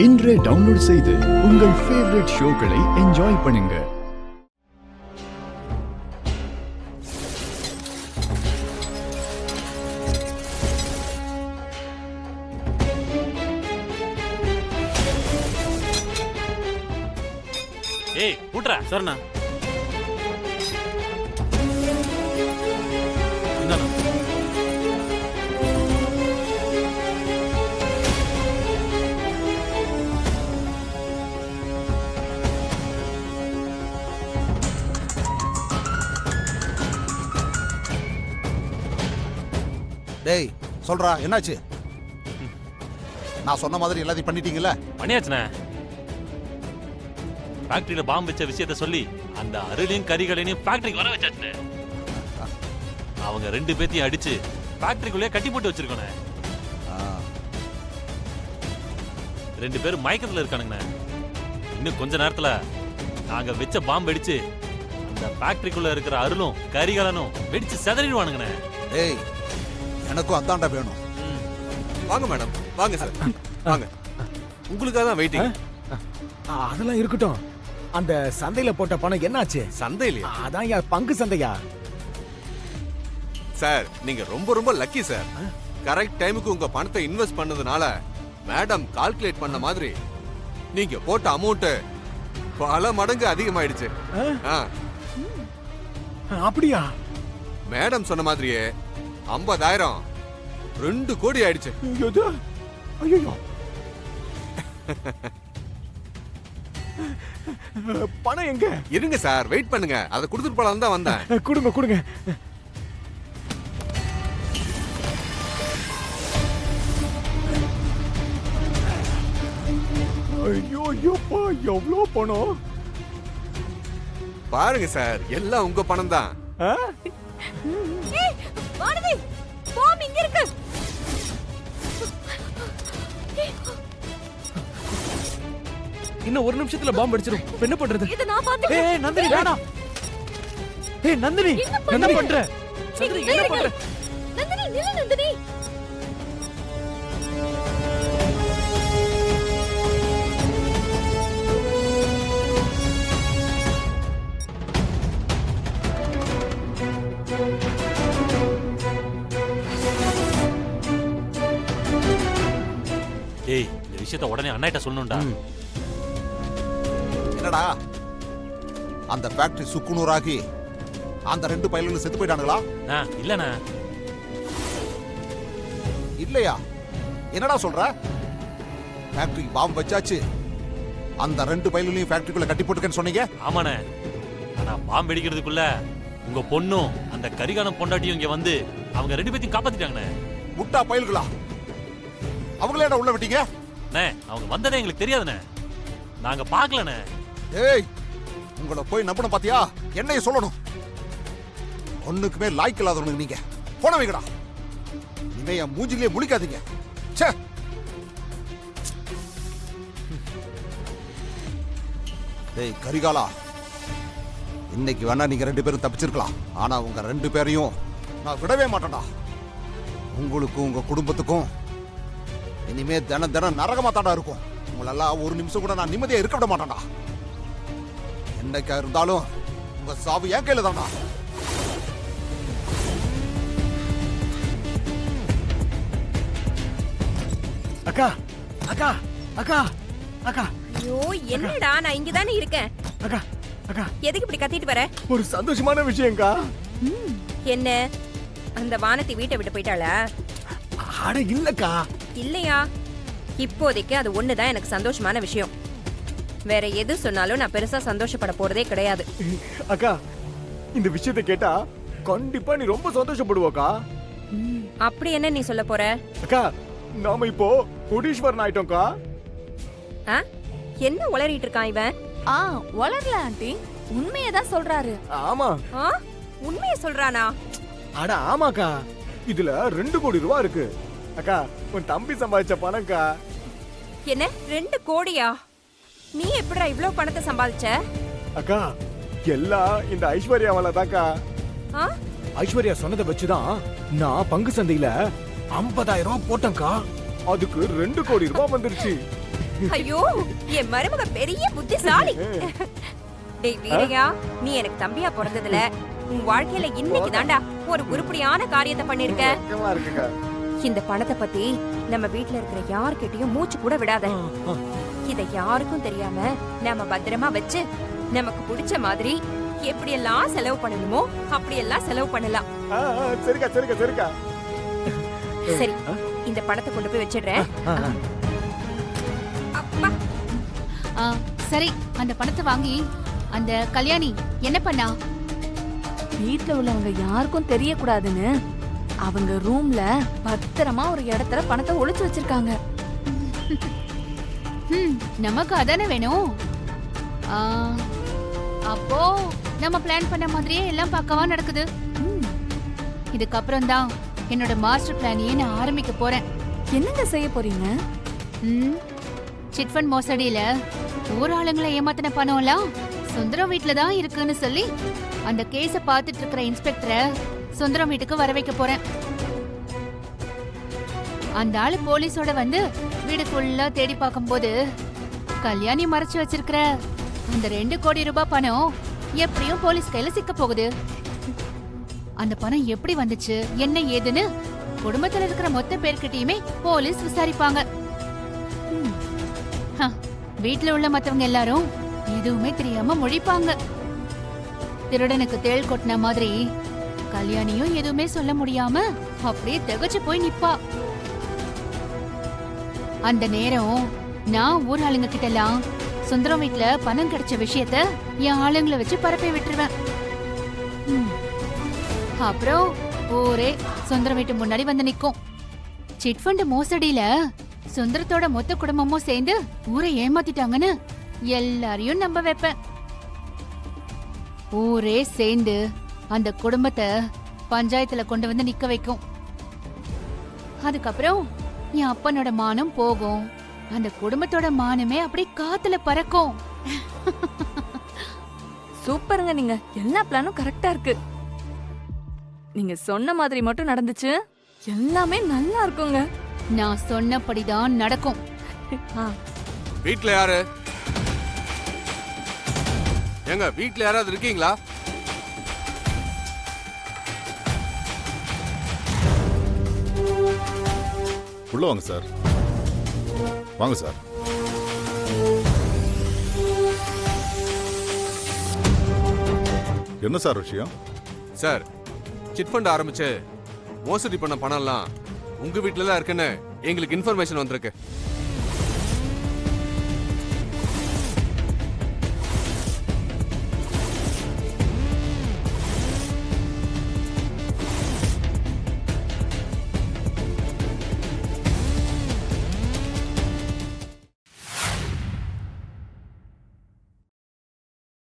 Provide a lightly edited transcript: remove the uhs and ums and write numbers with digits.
இன்றே டவுன்லோட் செய்து உங்கள் ஃபேவரட் ஷோக்களை என்ஜாய் பண்ணுங்க. ஏய் கூட்றா சரிண்ணா. டேய் சொல்றா என்னாச்சு? நான் சொன்ன மாதிரி எல்லாத்தையும் பண்ணிட்டீங்கல்ல? பண்ணியாச்சுண்ணே. ஃபேக்டரியில பாம்பு வச்ச விஷயத்த சொல்லி அந்த அருளையும் கரிகளையும் ஃபேக்டரிக்கு வர வச்சாச்சுண்ணே. அவங்க 2 பேத்தையும் அடிச்சு ஃபேக்டரிக்குள்ளே கட்டி போட்டு வச்சிருக்கோண்ணே. 2 பேரும் மயக்கத்துல இருக்கானுங்கண்ணே. இன்னும் கொஞ்ச நேரத்துல நாங்க வச்ச பாம்பு வெடிச்சு அந்த ஃபேக்டரிக்குள்ள இருக்கிற அருளும் கரிகலனும் வெடிச்சு செதறிடுவானுங்கண்ணே. டேய் எனக்கும் அதான்டா வேணும். வாங்க மேடம், வாங்க சார், வாங்க. உங்களுக்காக தான் வெயிட்டிங். அதெல்லாம் இருக்கட்டும். அந்த சந்தையில போட்ட பணம் என்னாச்சு? சந்தையிலையா? அதான் யா பங்கு சந்தையா? சார் நீங்க ரொம்ப ரொம்ப லக்கி சார். கரெக்ட் டைமுக்கு உங்க பணத்தை இன்வெஸ்ட் பண்ணதுனால மேடம் கால்குலேட் பண்ண மாதிரி நீங்க போட்ட அமௌண்ட் பல மடங்கு அதிகமாயிடுச்சு. அப்படியா? மேடம் சொன்ன மாதிரியே 50,000 2 கோடி ஆயிடுச்சு. ஐயோ பணம் எங்க? இருங்க சார், வெயிட் பண்ணுங்க. அதை கொடுத்துட்டு போலாம் தான் வந்தேன். கொடுங்க கொடுங்க. ஐயோ ஐயோப்பா, எவ்வளோ பணம் பாருங்க சார், எல்லாம் உங்க பணம் தான். வானதி, பாம் இங்க இருக்கு. இன்னும் ஒரு நிமிஷத்துல பாம்பு அடிச்சிரும். என்ன பண்றது? இத நான் பாத்துக்கிறேன். ஏய் நந்தினி வேணாம். ஏய் நந்தினி என்ன பண்ற? சந்திரி என்ன பண்ற? நந்தினி நில்லு நந்தினி. ஏய் இந்த விஷயத்த உடனே அண்ணாட்ட சொல்லணும்டா. என்னடா அந்த ஃபேக்டரி சுக்குநூறாகி அந்த 2 பையலும் செத்து போயிட்டானுங்களா? இல்லண்ணா. இல்லையா? என்னடா சொல்ற? ஃபேக்டரி பாம்பு வச்சாச்சு, அந்த 2 பையலையும் ஃபேக்டரிக்குள்ள கட்டி போட்டுக்கன்னு சொன்னீங்க. ஆமாண்ணே. ஆனா பாம்பு வெடிக்கிறதுக்குள்ள உங்க பொண்ணும் அந்த கரிகாலம் பொண்டாட்டியும் இங்க வந்து அவங்க 2 பேத்தையும் காப்பாத்திட்டாங்கண்ணே. முட்டா பையல்களா? அவங்களேடா உள்ள விட்டீங்க? அவங்க வந்ததே எங்களுக்கு தெரியாதுண்ணே. நாங்க பார்க்கலண்ணே. ஏய் உங்களை போய் நம்பணும் பாத்தியா? என்னைய சொல்லணும். ஒண்ணுக்குமே லாய்க்கு இல்லாதவனுங்க நீங்க. போன வைக்கடா. இனிமே என் மூஞ்சிலே முழிக்காதீங்க. ச்சே. டேய் கரிகாலா, இன்னைக்கு வேணா நீங்க 2 பேரும் தப்பிச்சிருக்கலாம். ஆனா உங்க 2 பேரையும் நான் விடவே மாட்டேன்டா. உங்களுக்கும் உங்க குடும்பத்துக்கும் இனிமே தினம் தினம் நரகமா தாண்டா இருக்கும். உங்களெல்லாம் ஒரு நிமிஷம் கூட நான் நிம்மதியா இருக்க விட மாட்டேன்டா. என்னைக்கா இருந்தாலும் உங்க சாவு என் கையில தான்டா. அக்கா அக்கா அக்கா அக்கா. ஐயோ என்னடா, நான் இங்க தானே இருக்கேன். அக்கா அக்கா, எதுக்கு இப்படி கத்திட்டு வர? ஒரு சந்தோஷமான விஷயம்க்கா. என்ன, அந்த வானதி வீட்டை விட்டு போயிட்டாளா? அட இல்லக்கா. இல்லையா? இப்போதைக்கு அது ஒண்ணுதான் எனக்கு சந்தோஷமான விஷயம். வேற எது சொன்னாலும் நான் பெருசா சந்தோஷப்பட போறதே கிடையாது. அக்கா இந்த விஷயத்தை கேட்டா கண்டிப்பா நீ ரொம்ப சந்தோஷப்படுவக்கா. அப்படி என்ன நீ சொல்ல போற? அக்கா நாம இப்போ கோடீஸ்வரன் ஆயிட்டோம்க்கா. என்ன உளறிட்டு இருக்கான் இவன்? வளரல ஆண்டி, உண்மையை தான் சொல்றாரு. ஆமா. உண்மையை சொல்றானா? அட ஆமாக்கா, இதுல 2 கோடி ரூபாய் இருக்கு. அக்கா உன் தம்பி சம்பாதிச்ச பணம்க்கா. என்ன 2 கோடியா? நீ எப்படிடா இவ்ளோ பணத்தை சம்பாதிச்ச? அக்கா எல்லாம் இந்த ஐஸ்வர்யாவால தாக்கா. ஐஸ்வர்யா சொன்னதை வச்சுதான் நான் பங்கு சந்தையில 50,000 ரூபாய் போட்டேன்க்கா. அதுக்கு 2 கோடி ரூபாய் வந்துருச்சு. ஐயோ என் மருமக பெரிய புத்திசாலி. டேய் வீரையா, நீ எனக்கு தம்பியா பிறந்ததுல உன் வாழ்க்கையில இன்னைக்கு தாண்டா ஒரு உருப்படியான காரியத்தை பண்ணிருக்க. வெக்கமா இருக்குக்கா. இந்த பணத்தை பத்தி நம்ம வீட்ல இருக்கிற யார்கிட்டயும் மூச்சு கூட விடாத. இத யாருக்கும் தெரியாம நாம பத்திரமா வச்சு நமக்கு பிடிச்ச மாதிரி எப்படியெல்லாம் செலவு பண்ணணுமோ அப்படியெல்லாம் செலவு பண்ணலாம். சரிக்கா சரிக்கா சரிக்கா. சரி, இந்த பணத்தை கொண்டு போய் வச்சிடுறேன். அப்பா, சரி, அந்த பணத்தை வாங்கி அந்த கல்யாணி என்ன பண்ணா? வீட்ல உள்ளவங்க யாருக்கும் தெரியக்கூடாதுன்னு அவங்க ரூம்ல பத்திரமா ஒரு இடத்துல பணத்தை ஒளிச்சு வச்சிருக்காங்க. நமக்கு அதானே வேணும். ஆ, அப்போ நம்ம பிளான் பண்ண மாதிரியே எல்லாம் பக்கவா நடக்குது. இதுக்கப்புறம் தான் என்னோட மாஸ்டர் பிளானையே நான் ஆரம்பிக்க போறேன். என்னங்க செய்ய போறீங்க? சிட் ஃபண்ட் மோசடியில ஊர் ஆளுங்களை ஏமாத்தின பணம்லாம் சுந்தரம் வீட்ல தான் இருக்குன்னு சொல்லி அந்த கேஸ பாத்துட்டு இருக்கிற இன்ஸ்பெக்டரை சுந்தரம் வீட்டுக்கு வர வைக்க போறேன். அந்த ஆளு போலீஸோட வந்து வீடு ஃபுல்லா தேடி பார்க்கும்போது கல்யாணி மறைச்சு வச்சிருக்கிற அந்த 2 கோடி ரூபாய் பணம் எப்படியும் போலீஸ் கையில சிக்க போகுது. அந்த பணம் எப்படி வந்துச்சு என்ன ஏதுன்னு குடும்பத்துல இருக்கிற மொத்த பேர்கிட்டயுமே போலீஸ் விசாரிப்பாங்க. வீட்டுல உள்ள மத்தவங்க எல்லாரும் எதுவுமே தெரியாம முழிப்பாங்க. திருடனுக்கு தேள் கொட்டின மாதிரி கல்யாணியும் எதுவுமே சொல்ல முடியாம அப்படியே திகச்சு போய் நிப்பா. அந்த நேரம் நான் ஊர் ஆளுங்க கிட்ட எல்லாம் சுந்தரம் வீட்ல பணம் கிடைச்ச விஷயத்த என் ஆளுங்களை வச்சு பரப்பி விட்டுருவேன். அப்புறம் ஊரே சுந்தரம் வீட்டு முன்னாடி வந்து நிக்கும். சிட் ஃபண்ட் மோசடியில சுந்தரத்தோட மொத்த குடும்பமும் சேர்ந்து ஊரை ஏமாத்திட்டாங்கன்னு எல்லாரையும் நம்ப வைப்பேன். ஊரே சேர்ந்து அந்த குடும்பத்தை பஞ்சாயத்துல கொண்டு வந்து நிக்க வைக்கும். அதுக்கப்புறம் என் அப்பனோட மானம் போகும். அந்த குடும்பத்தோட மானமே அப்படி காத்துல பறக்கும். சூப்பருங்க, நீங்க எல்லா பிளானும் கரெக்டா இருக்கு. நீங்க சொன்ன மாதிரி மட்டும் நடந்துச்சு எல்லாமே நல்லா இருக்குங்க. நான் சொன்னபடிதான் நடக்கும். வீட்ல யாரு? ஏங்க வீட்ல யாராவது இருக்கீங்களா? உள்ள வாங்க சார். வாங்க சார். என்ன சார் விஷயம்? சார், சிட் ஃபண்ட் ஆரம்பிச்சு மோசடி பண்ண பணம்லாம் உங்க வீட்ல தான் இருக்குன்னு எங்களுக்கு இன்ஃபர்மேஷன் வந்திருக்கு.